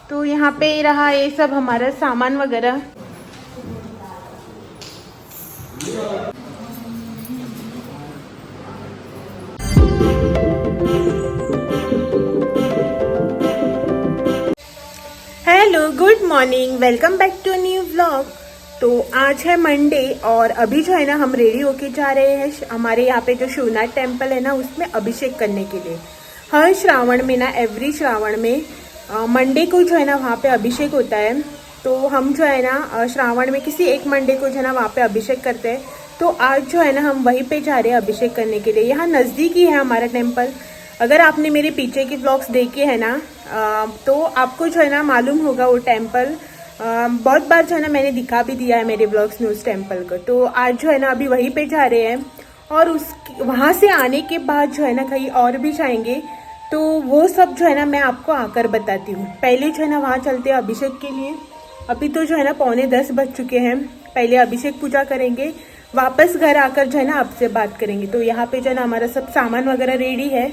तो यहाँ पे रहा ये सब हमारा सामान वगैरह। Hello, good morning, welcome back to new vlog. तो आज है मंडे और अभी जो है ना हम रेडी होके जा रहे हैं हमारे यहाँ पे जो शिवनाथ टेम्पल है ना उसमें अभिषेक करने के लिए। हर श्रावण में ना, एवरी श्रावण में मंडे को जो है ना वहाँ पे अभिषेक होता है। तो हम जो है ना श्रावण में किसी एक मंडे को जो है ना वहाँ पे अभिषेक करते हैं। तो आज जो है ना हम वहीं पे जा रहे हैं अभिषेक करने के लिए। यहाँ नज़दीक ही है हमारा टेम्पल। अगर आपने मेरे पीछे के व्लॉग्स देखे हैं ना तो आपको जो है ना मालूम होगा वो टेम्पल। बहुत बार जो है ना मैंने दिखा भी दिया है मेरे व्लॉग्स में उस टेम्पल को। तो आज जो है ना अभी वहीं पे जा रहे हैं और उस वहाँ से आने के बाद जो है ना कहीं और भी जाएंगे। तो वो सब जो है ना मैं आपको आकर बताती हूँ। पहले जो है ना वहाँ चलते हैं अभिषेक के लिए। अभी तो जो है ना 9:45 बज चुके हैं। पहले अभिषेक पूजा करेंगे, वापस घर आकर जो है ना आपसे बात करेंगे। तो यहाँ पे जो है ना हमारा सब सामान वगैरह रेडी है।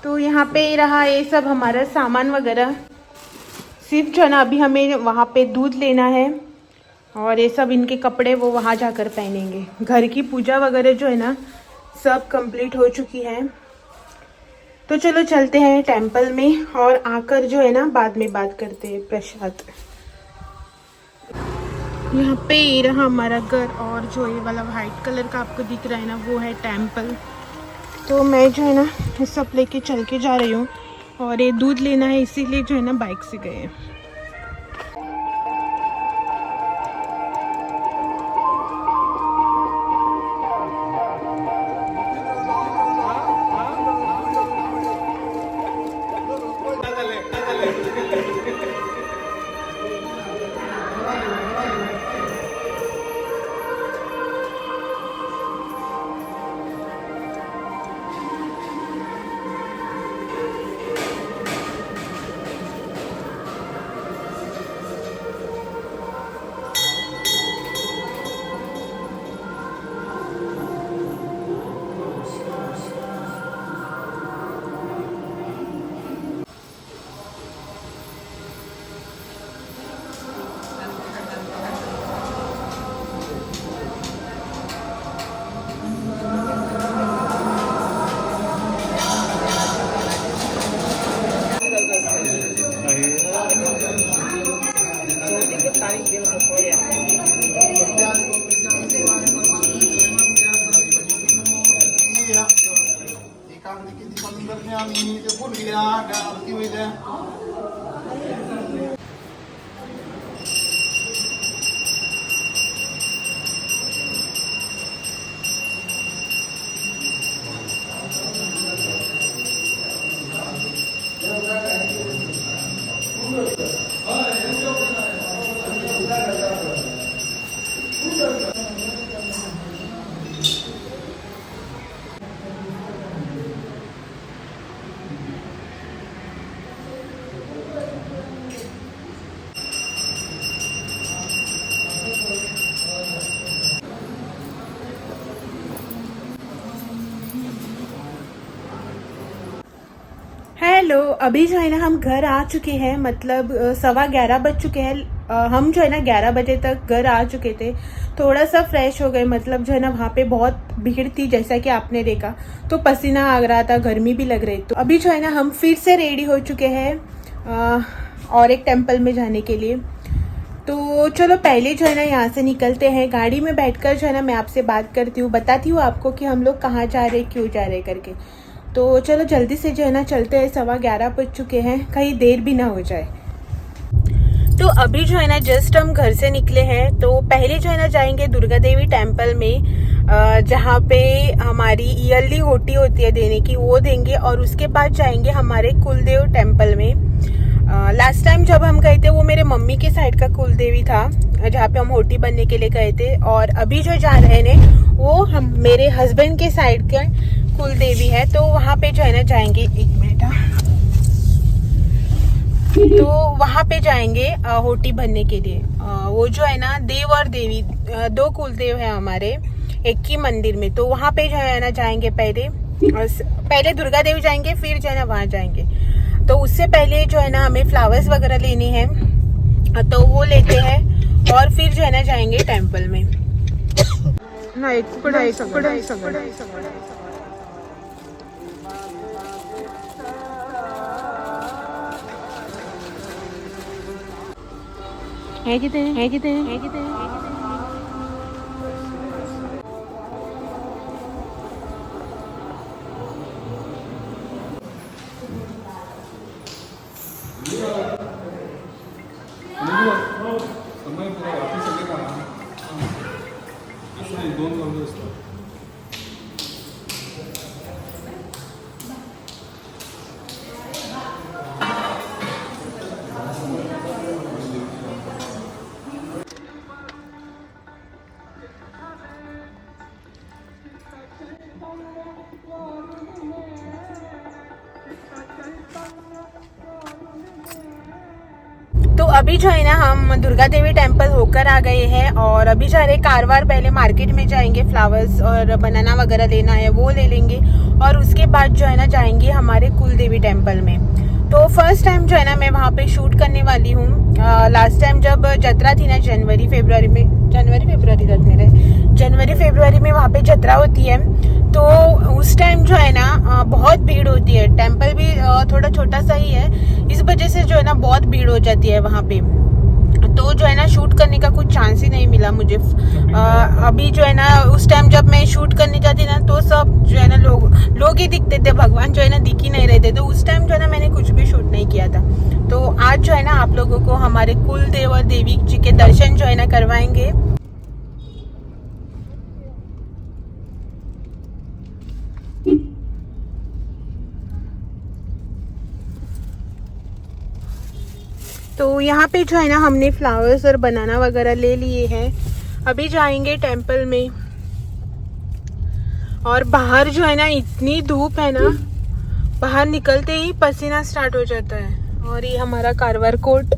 तो यहाँ पे रहा ये सब हमारा सामान वगैरह। सिर्फ जो है ना अभी हमें वहाँ पे दूध लेना है और ये सब इनके कपड़े वो वहाँ जाकर पहनेंगे। घर की पूजा वगैरह जो है ना सब कंप्लीट हो चुकी है। तो चलो चलते हैं टेम्पल में और आकर जो है ना बाद में बात करते हैं। प्रसाद यहाँ पे ये रहा हमारा घर और जो ये वाला वाइट कलर का आपको दिख रहा है ना वो है टेम्पल। तो मैं जो है ना ये सब लेके चल के जा रही हूँ और ये दूध लेना है इसीलिए जो है ना बाइक से गए हैं। हेलो, अभी जो है ना हम घर आ चुके हैं। मतलब 11:15 बज चुके हैं। हम जो है ना 11 बजे तक घर आ चुके थे। थोड़ा सा फ्रेश हो गए। मतलब जो है ना वहाँ पे बहुत भीड़ थी जैसा कि आपने देखा। तो पसीना आ रहा था, गर्मी भी लग रही। तो अभी जो है ना हम फिर से रेडी हो चुके हैं और एक टेम्पल में जाने के लिए। तो चलो पहले जो है ना यहाँ से निकलते हैं। गाड़ी में बैठकर जो है ना मैं आपसे बात करती हूँ, बताती हूँ आपको कि हम लोग कहाँ जा रहे, क्यों जा रहे करके। तो चलो जल्दी से जो है ना चलते हैं। 11:15 बज चुके हैं, कहीं देर भी ना हो जाए। तो अभी जो है ना जस्ट हम घर से निकले हैं। तो पहले जो है ना जाएंगे दुर्गा देवी टेम्पल में, जहाँ पे हमारी ईयरली होटी होती है देने की, वो देंगे। और उसके बाद जाएंगे हमारे कुलदेव टेम्पल में। लास्ट टाइम जब हम गए थे वो मेरे मम्मी के साइड का कुलदेवी था जहाँ पे हम होटी बनने के लिए गए थे। और अभी जो जा रहे हैं वो हम मेरे हस्बैंड के साइड के कुलदेवी है। तो वहाँ पे जो है ना जाएंगे, एक मिनट, तो वहाँ पे जाएंगे होटी बनने के लिए। वो जो है ना देव और देवी, दो कुलदेव है हमारे एक ही मंदिर में। तो वहाँ पे जो है ना जाएंगे। पहले दुर्गा देवी जाएंगे, फिर जो है ना वहाँ जाएंगे। तो उससे पहले जो है ना हमें फ्लावर्स वगैरह लेने हैं, तो वो लेते हैं और फिर जो है ना जाएंगे टेम्पल में। नहीं पढ़ाई है कितने तो अभी जो है ना हम दुर्गा देवी टेम्पल होकर आ गए हैं और अभी जा रहे कारवार। पहले मार्केट में जाएंगे, फ्लावर्स और बनाना वगैरह लेना है वो ले लेंगे और उसके बाद जो है ना जाएंगे हमारे कुल देवी टेम्पल में। तो फर्स्ट टाइम जो है ना मैं वहाँ पे शूट करने वाली हूँ। लास्ट टाइम जब जत्रा थी ना जनवरी फरवरी में वहाँ पे जत्रा होती है, तो उस टाइम जो है ना बहुत भीड़ होती है। टेम्पल भी थोड़ा छोटा सा ही है, इस वजह से जो है ना बहुत भीड़ हो जाती है वहाँ पे। तो जो है ना शूट करने का कुछ चांस ही नहीं मिला मुझे। अभी जो है ना उस टाइम जब मैं शूट करने जाती ना तो सब जो है ना लोग ही दिखते थे, भगवान जो है ना दिख ही नहीं रहे थे। तो उस टाइम जो है ना मैंने कुछ भी शूट नहीं किया था। तो आज जो है ना आप लोगों को हमारे कुल देव और देवी जी के दर्शन जो है ना करवाएंगे। तो यहाँ पे जो है ना हमने फ्लावर्स और बनाना वगैरह ले लिए हैं। अभी जाएंगे टेम्पल में। और बाहर जो है ना इतनी धूप है ना, बाहर निकलते ही पसीना स्टार्ट हो जाता है। और ये हमारा कारवार कोट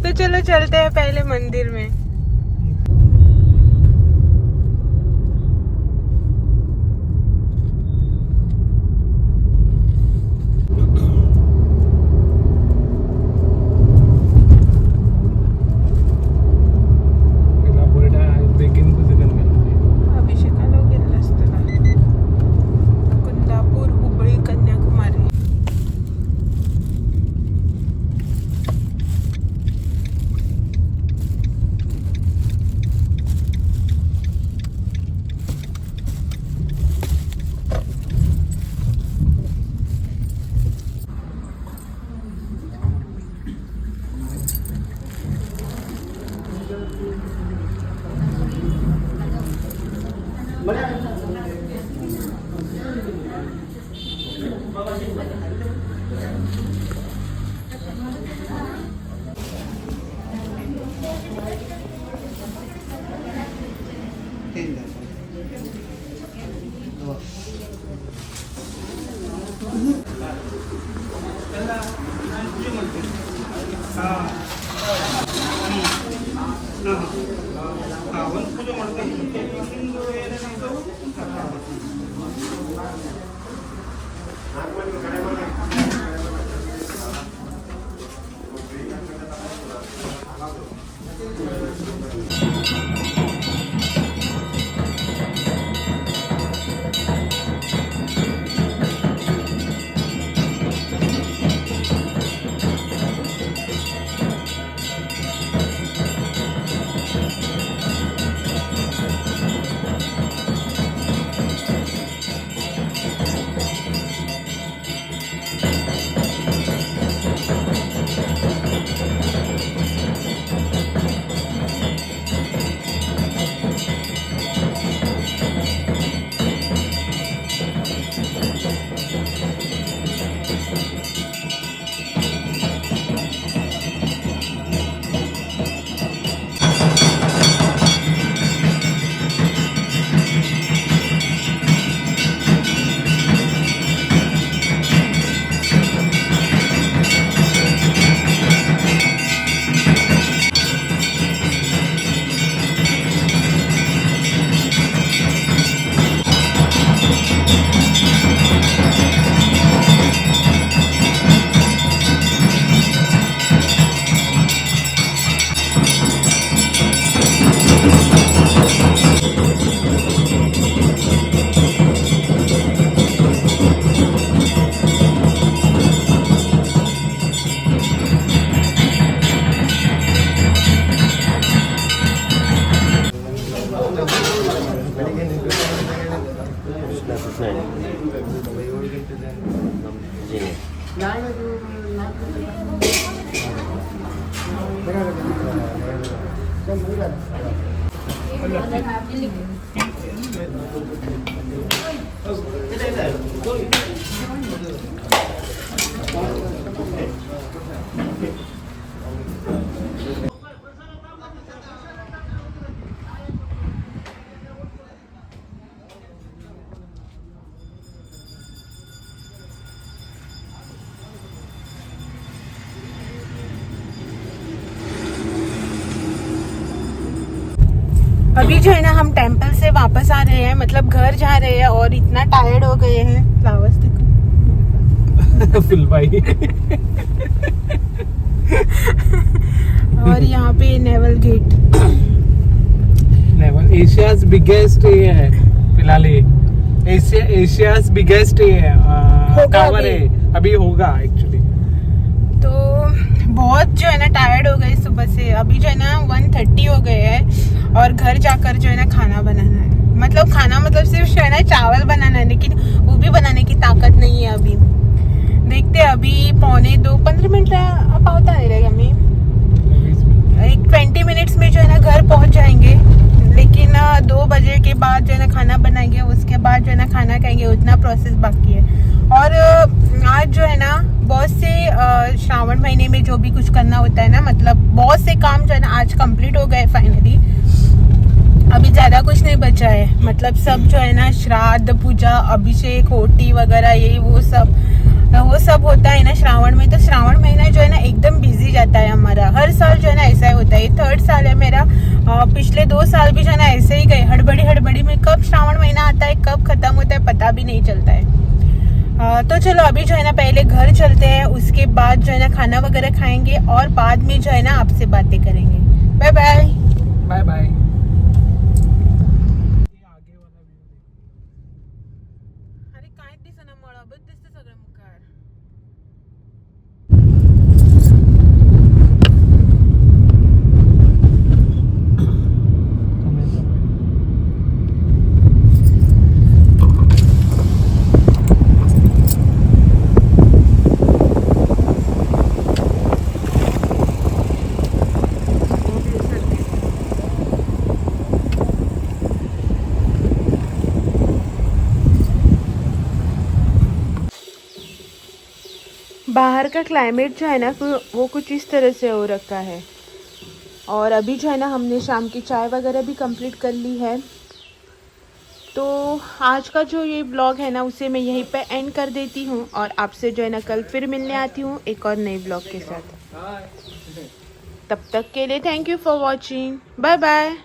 तो चलो चलते हैं पहले मंदिर में। जी अभी जो है ना हम टेंपल से वापस आ रहे हैं, मतलब घर जा रहे हैं और इतना टायर्ड हो गए हैं। फ्लावर्स देखो फुल भाई। और यहाँ पे naval gate, naval Asia's biggest ये है फिलहाल। एशियाज बिगेस्ट ये है टावर है, अभी होगा एक्चुअली। तो बहुत जो है ना टायर्ड हो गए सुबह से। अभी जो है ना 1:30 हो गए हैं और घर जाकर जो है ना खाना बनाना है। मतलब खाना मतलब सिर्फ जो है ना चावल बनाना है, लेकिन वो भी बनाने की ताकत नहीं है अभी। देखते हैं, अभी 15 मिनट अब होता नहीं रहेगा। हमें एक 20 मिनट्स में जो है ना घर पहुंच जाएंगे, लेकिन 2 बजे के बाद जो है ना खाना बनाएंगे, उसके बाद जो है ना खाना खाएंगे। उतना प्रोसेस बाकी है। और आज जो है ना बहुत से श्रावण महीने में जो भी कुछ करना होता है ना, मतलब बहुत से काम जो है ना आज कंप्लीट हो गए फाइनली। अभी ज़्यादा कुछ नहीं बचा है, मतलब सब जो है ना श्राद्ध, पूजा, अभिषेक, होटी वगैरह ये वो सब होता है ना श्रावण में। तो श्रावण महीना जो है ना एकदम बिजी जाता है हमारा। हर साल जो है ना ऐसा ही होता है। ये 3rd साल है मेरा। पिछले 2 साल भी जो है ना ऐसे ही गए, हड़बड़ी में। कब श्रावण महीना आता है, कब खत्म होता है, पता भी नहीं चलता है। तो चलो अभी जो है ना पहले घर चलते हैं, उसके बाद जो है ना खाना वगैरह खाएंगे और बाद में जो है ना आपसे बातें करेंगे। Bye bye. Bye bye. अरे काय दिसना मला, बघ दिसते सगळं मुखार। बाहर का क्लाइमेट जो है ना वो कुछ इस तरह से हो रखा है। और अभी जो है ना हमने शाम की चाय वगैरह भी कंप्लीट कर ली है। तो आज का जो ये ब्लॉग है ना उसे मैं यहीं पे एंड कर देती हूँ और आपसे जो है ना कल फिर मिलने आती हूँ एक और नए ब्लॉग के साथ। तब तक के लिए thank you for watching. Bye bye.